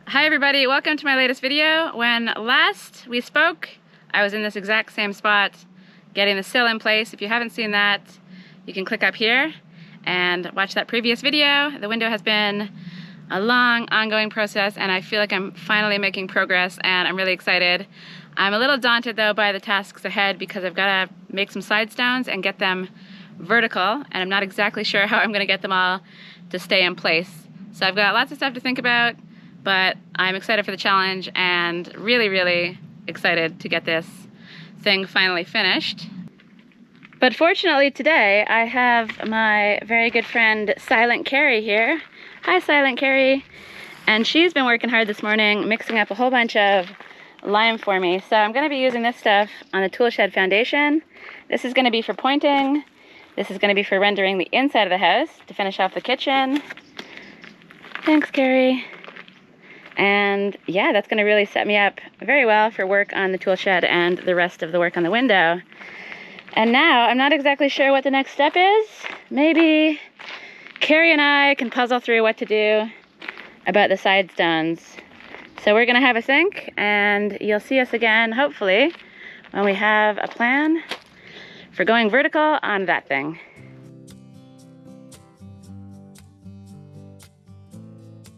Hi everybody, welcome to my latest video. When last we spoke, I was in this exact same spot getting the sill in place. If you haven't seen that, you can click up here and watch that previous video. The window has been a long, ongoing process and I feel like I'm finally making progress and I'm really excited. I'm a little daunted though by the tasks ahead because I've got to make some side stones and get them vertical, and I'm not exactly sure how I'm going to get them all to stay in place. So I've got lots of stuff to think about, but I'm excited for the challenge and really excited to get this thing finally finished. But fortunately today I have my very good friend Silent Keri here. Hi Silent Keri. And she's been working hard this morning mixing up a whole bunch of lime for me. So I'm going to be using this stuff on the tool shed foundation. This is going to be for pointing. This is going to be for rendering the inside of the house to finish off the kitchen. Thanks Keri. And yeah, that's going to really set me up very well for work on the tool shed and the rest of the work on the window. And now I'm not exactly sure what the next step is. Maybe Keri and I can puzzle through what to do about the side stones. So we're going to have a think and you'll see us again, hopefully, when we have a plan for going vertical on that thing.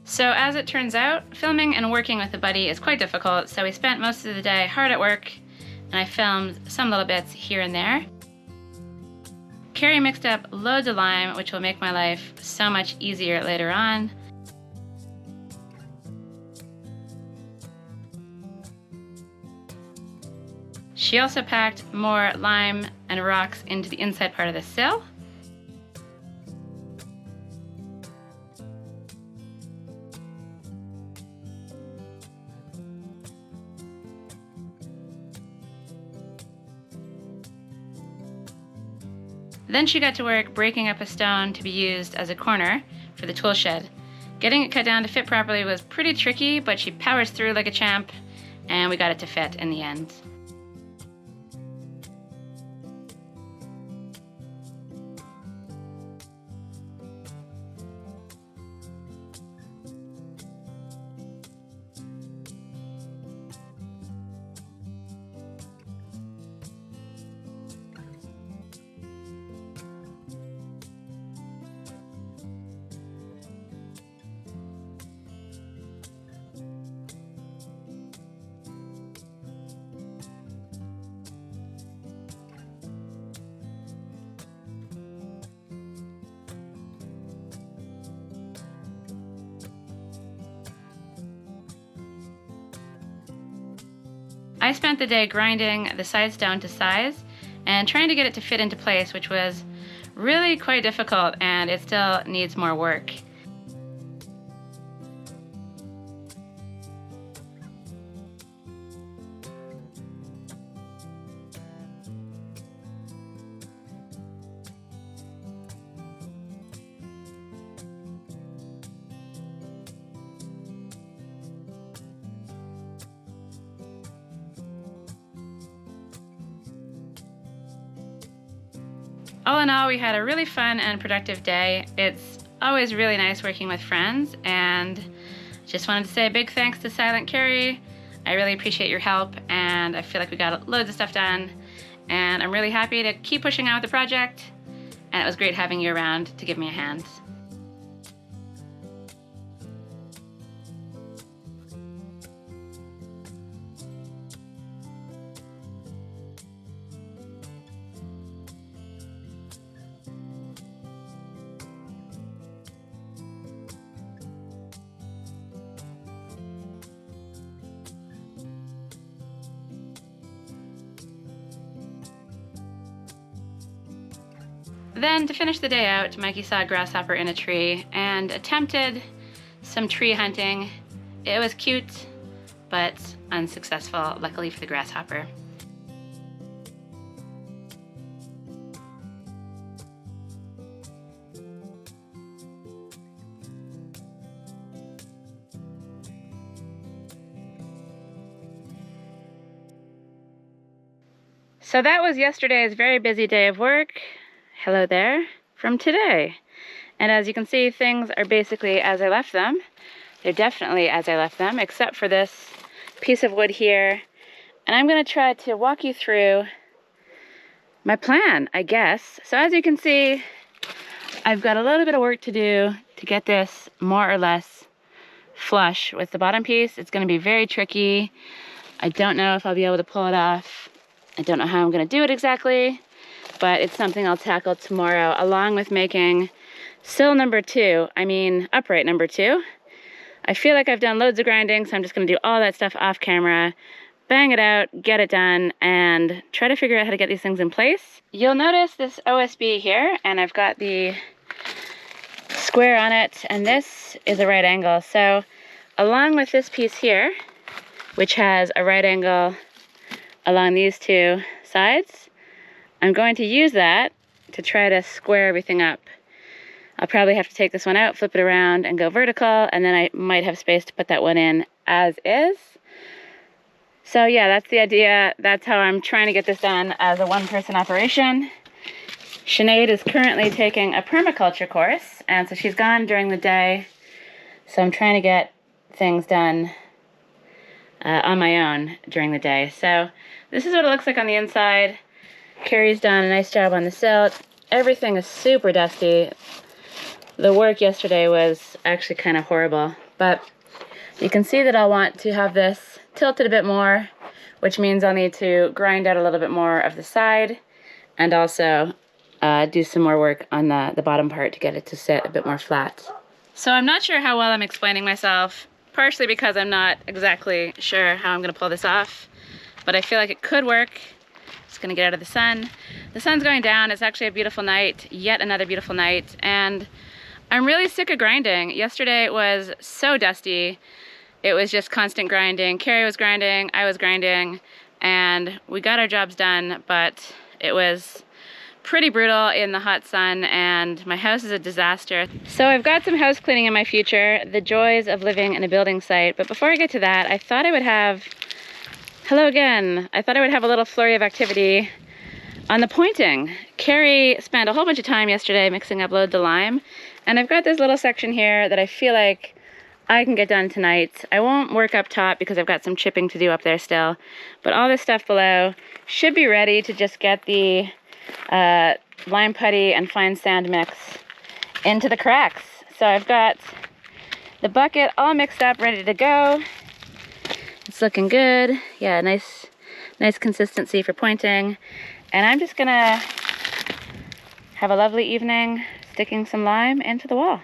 So as it turns out, filming and working with a buddy is quite difficult, so we spent most of the day hard at work, and I filmed some little bits here and there. Keri mixed up loads of lime, which will make my life so much easier later on. She also packed more lime and rocks into the inside part of the sill. Then she got to work breaking up a stone to be used as a corner for the tool shed. Getting it cut down to fit properly was pretty tricky, but she powers through like a champ, and we got it to fit in the end. I spent the day grinding the side stone to size and trying to get it to fit into place, which was really quite difficult and it still needs more work. All in all, we had a really fun and productive day. It's always really nice working with friends, and just wanted to say a big thanks to Silent Keri. I really appreciate your help, and I feel like we got loads of stuff done, and I'm really happy to keep pushing on with the project, and it was great having you around to give me a hand. Then, to finish the day out, Mikey saw a grasshopper in a tree and attempted some tree hunting. It was cute, but unsuccessful, luckily for the grasshopper. So that was yesterday's very busy day of work. Hello there from today. And as you can see, things are basically as I left them. They're definitely as I left them, except for this piece of wood here. And I'm gonna try to walk you through my plan, I guess. So as you can see, I've got a little bit of work to do to get this more or less flush with the bottom piece. It's gonna be very tricky. I don't know if I'll be able to pull it off. I don't know how I'm gonna do it exactly, but it's something I'll tackle tomorrow, along with making sill number 2, upright number 2. I feel like I've done loads of grinding, so I'm just gonna do all that stuff off camera, bang it out, get it done, and try to figure out how to get these things in place. You'll notice this OSB here, and I've got the square on it, and this is a right angle. So along with this piece here, which has a right angle along these two sides, I'm going to use that to try to square everything up. I'll probably have to take this one out, flip it around, and go vertical, and then I might have space to put that one in as is. So yeah, that's the idea. That's how I'm trying to get this done as a one-person operation. Sinead is currently taking a permaculture course, and so she's gone during the day. So I'm trying to get things done on my own during the day. So this is what it looks like on the inside. Keri's done a nice job on the sill. Everything is super dusty. The work yesterday was actually kind of horrible, but you can see that I'll want to have this tilted a bit more, which means I'll need to grind out a little bit more of the side and also do some more work on the bottom part to get it to sit a bit more flat. So I'm not sure how well I'm explaining myself, partially because I'm not exactly sure how I'm gonna pull this off, but I feel like it could work. Just gonna get out of the sun. The sun's going down. It's actually a beautiful night, yet another beautiful night, and I'm really sick of grinding. Yesterday it was so dusty. It was just constant grinding. Keri was grinding, I was grinding, and we got our jobs done, but it was pretty brutal in the hot sun, and my house is a disaster. So I've got some house cleaning in my future, the joys of living in a building site. But before I get to that, I thought I would have, hello again, I thought I would have a little flurry of activity on the pointing. Keri spent a whole bunch of time yesterday mixing up loads of lime, and I've got this little section here that I feel like I can get done tonight. I won't work up top because I've got some chipping to do up there still, but all this stuff below should be ready to just get the lime putty and fine sand mix into the cracks. So I've got the bucket all mixed up, ready to go. It's looking good. Yeah, nice consistency for pointing. And I'm just gonna have a lovely evening sticking some lime into the wall.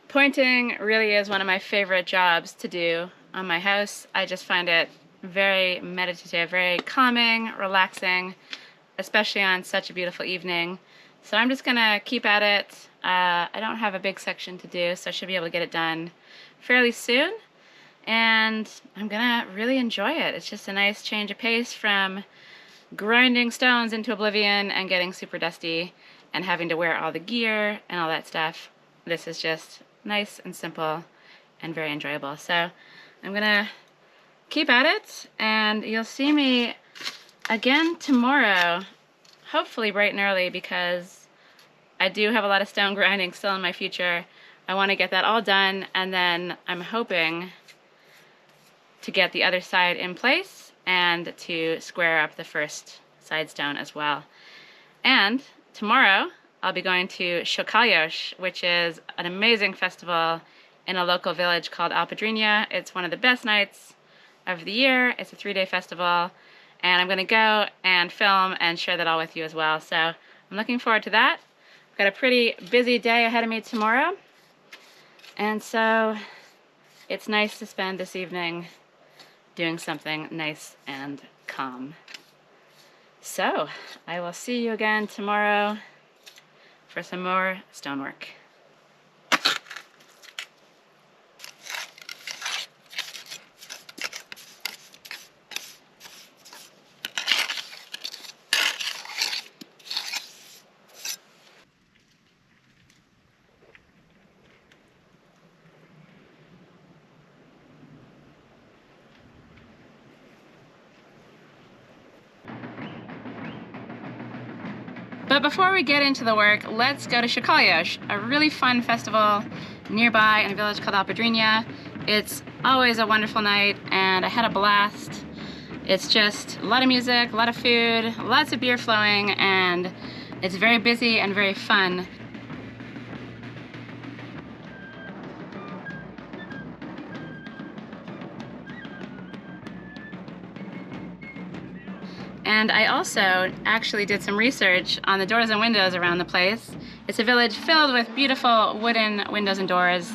Pointing really is one of my favorite jobs to do on my house. I just find it very meditative, very calming, relaxing, especially on such a beautiful evening. So I'm just gonna keep at it. I don't have a big section to do, so I should be able to get it done fairly soon. And I'm gonna really enjoy it. It's just a nice change of pace from grinding stones into oblivion and getting super dusty and having to wear all the gear and all that stuff. This is just nice and simple and very enjoyable. So I'm gonna keep at it, and you'll see me again tomorrow, hopefully bright and early because I do have a lot of stone grinding still in my future. I want to get that all done, and then I'm hoping to get the other side in place and to square up the first side stone as well. And tomorrow I'll be going to Chocalhos, which is an amazing festival in a local village called Alpedrinha. It's one of the best nights of the year. It's a 3-day festival, and I'm going to go and film and share that all with you as well. So I'm looking forward to that. I've got a pretty busy day ahead of me tomorrow, and so it's nice to spend this evening doing something nice and calm. So I will see you again tomorrow for some more stonework. But before we get into the work, let's go to Chocalhos, a really fun festival nearby in a village called Alpedrinha. It's always a wonderful night, and I had a blast. It's just a lot of music, a lot of food, lots of beer flowing, and it's very busy and very fun. And I also actually did some research on the doors and windows around the place. It's a village filled with beautiful wooden windows and doors,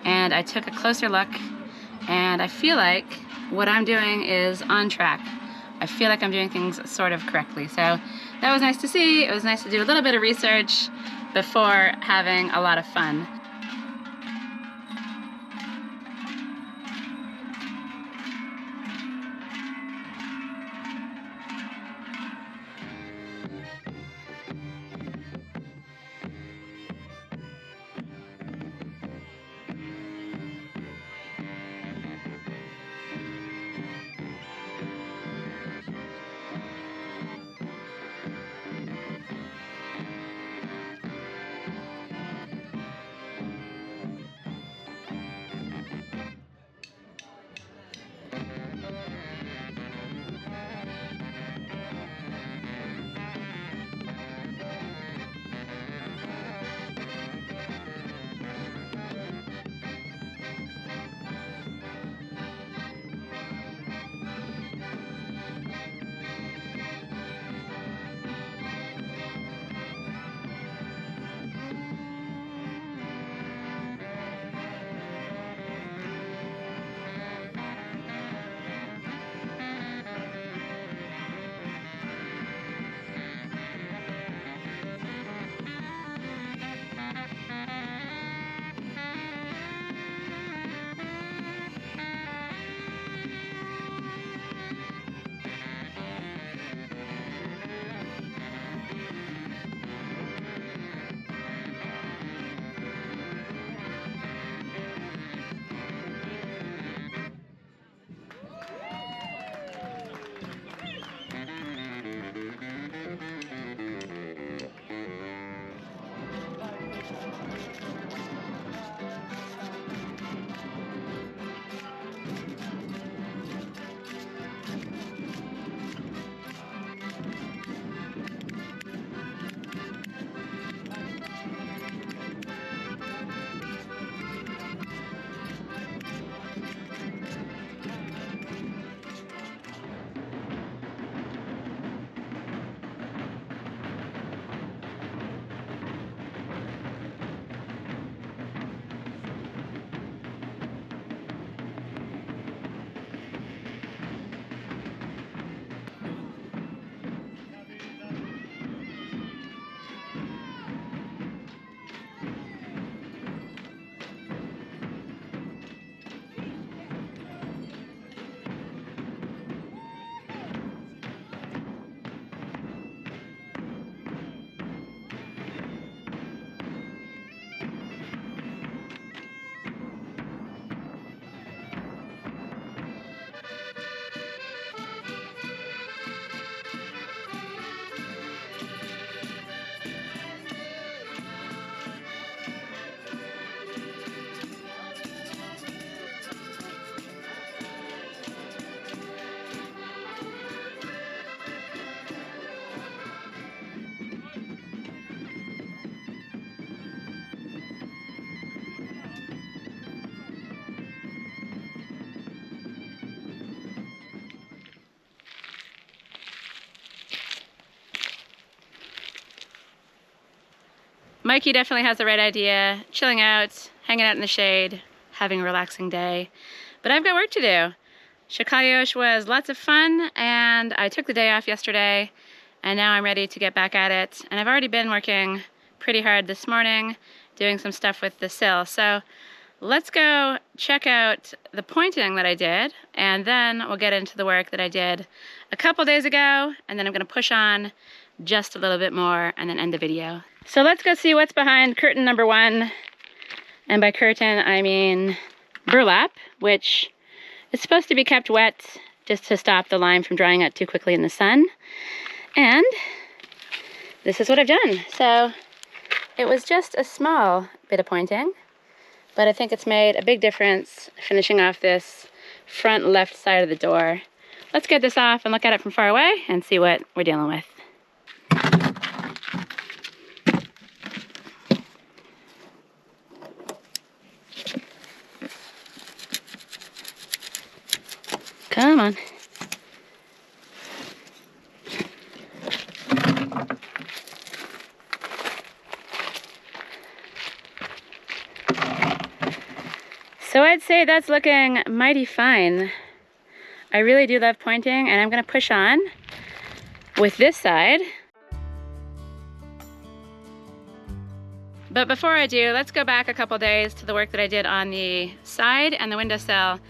and I took a closer look, and I feel like what I'm doing is on track. I feel like I'm doing things sort of correctly. So that was nice to see. It was nice to do a little bit of research before having a lot of fun. Mikey definitely has the right idea. Chilling out, hanging out in the shade, having a relaxing day. But I've got work to do. Chocalhos was lots of fun, and I took the day off yesterday, and now I'm ready to get back at it. And I've already been working pretty hard this morning, doing some stuff with the sill. So let's go check out the pointing that I did, and then we'll get into the work that I did a couple days ago, and then I'm gonna push on just a little bit more and then end the video. So let's go see what's behind curtain number 1. And by curtain, I mean burlap, which is supposed to be kept wet just to stop the lime from drying out too quickly in the sun. And this is what I've done. So it was just a small bit of pointing, but I think it's made a big difference finishing off this front left side of the door. Let's get this off and look at it from far away and see what we're dealing with. Come on. So I'd say that's looking mighty fine. I really do love pointing, and I'm gonna push on with this side. But before I do, let's go back a couple days to the work that I did on the side and the windowsill.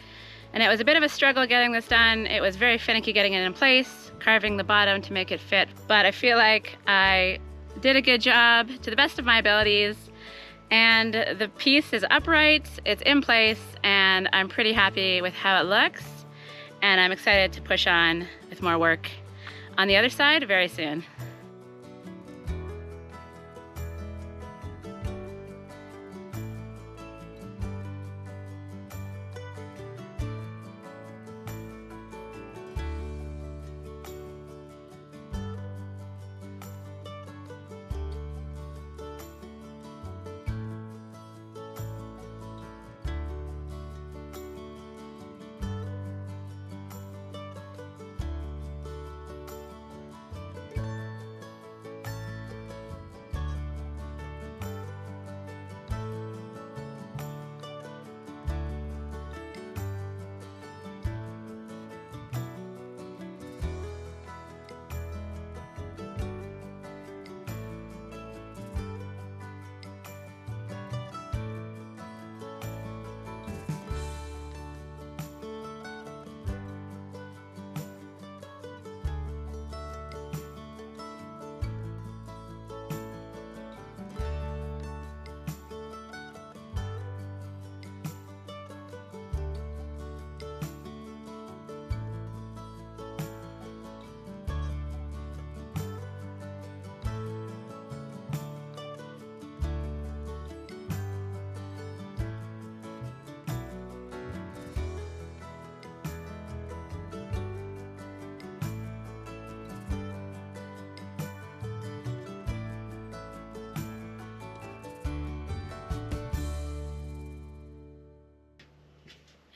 And it was a bit of a struggle getting this done. It was very finicky getting it in place, carving the bottom to make it fit. But I feel like I did a good job to the best of my abilities. And the piece is upright, it's in place, and I'm pretty happy with how it looks. And I'm excited to push on with more work on the other side very soon.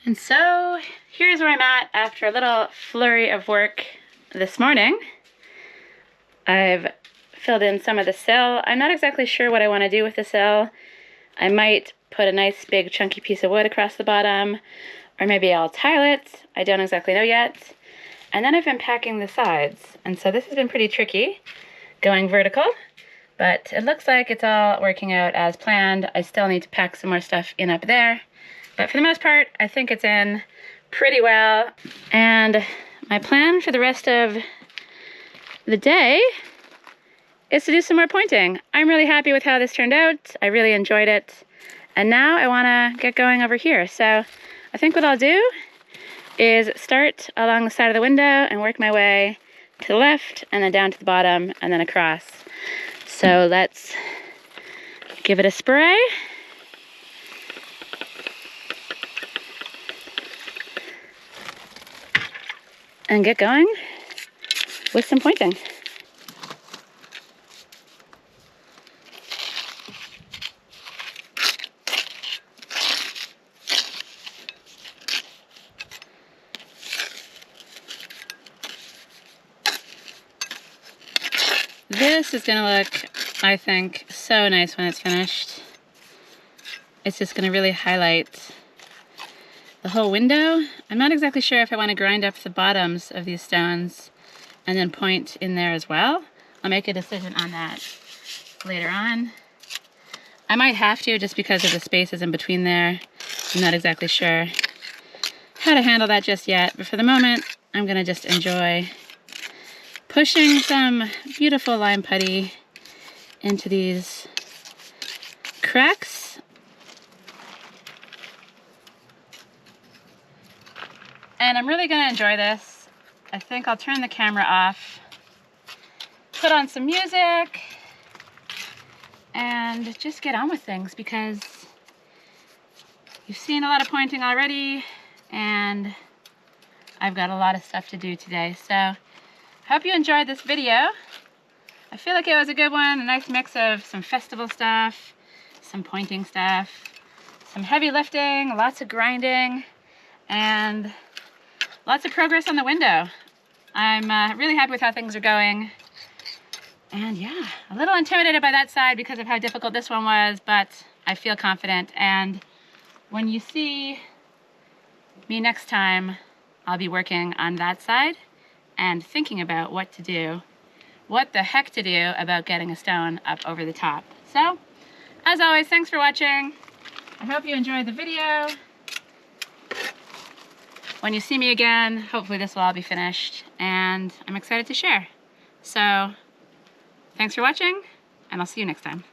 And so here's where I'm at after a little flurry of work this morning. I've filled in some of the sill. I'm not exactly sure what I want to do with the sill. I might put a nice big chunky piece of wood across the bottom, or maybe I'll tile it. I don't exactly know yet. And then I've been packing the sides. And so this has been pretty tricky, going vertical, but it looks like it's all working out as planned. I still need to pack some more stuff in up there. But for the most part, I think it's in pretty well. And my plan for the rest of the day is to do some more pointing. I'm really happy with how this turned out. I really enjoyed it. And now I want to get going over here. So I think what I'll do is start along the side of the window and work my way to the left and then down to the bottom and then across. So let's give it a spray. And get going with some pointing. This is going to look, I think, so nice when it's finished. It's just going to really highlight the whole window. I'm not exactly sure if I want to grind up the bottoms of these stones and then point in there as well. I'll make a decision on that later on. I might have to just because of the spaces in between there. I'm not exactly sure how to handle that just yet, but for the moment, I'm going to just enjoy pushing some beautiful lime putty into these cracks. And I'm really going to enjoy this. I think I'll turn the camera off, put on some music, and just get on with things because you've seen a lot of pointing already and I've got a lot of stuff to do today. So I hope you enjoyed this video. I feel like it was a good one, a nice mix of some festival stuff, some pointing stuff, some heavy lifting, lots of grinding, and lots of progress on the window. I'm really happy with how things are going. And yeah, a little intimidated by that side because of how difficult this one was, but I feel confident. And when you see me next time, I'll be working on that side and thinking about what to do, what the heck to do about getting a stone up over the top. So, as always, thanks for watching. I hope you enjoyed the video. When you see me again, hopefully this will all be finished, and I'm excited to share. So, thanks for watching, and I'll see you next time.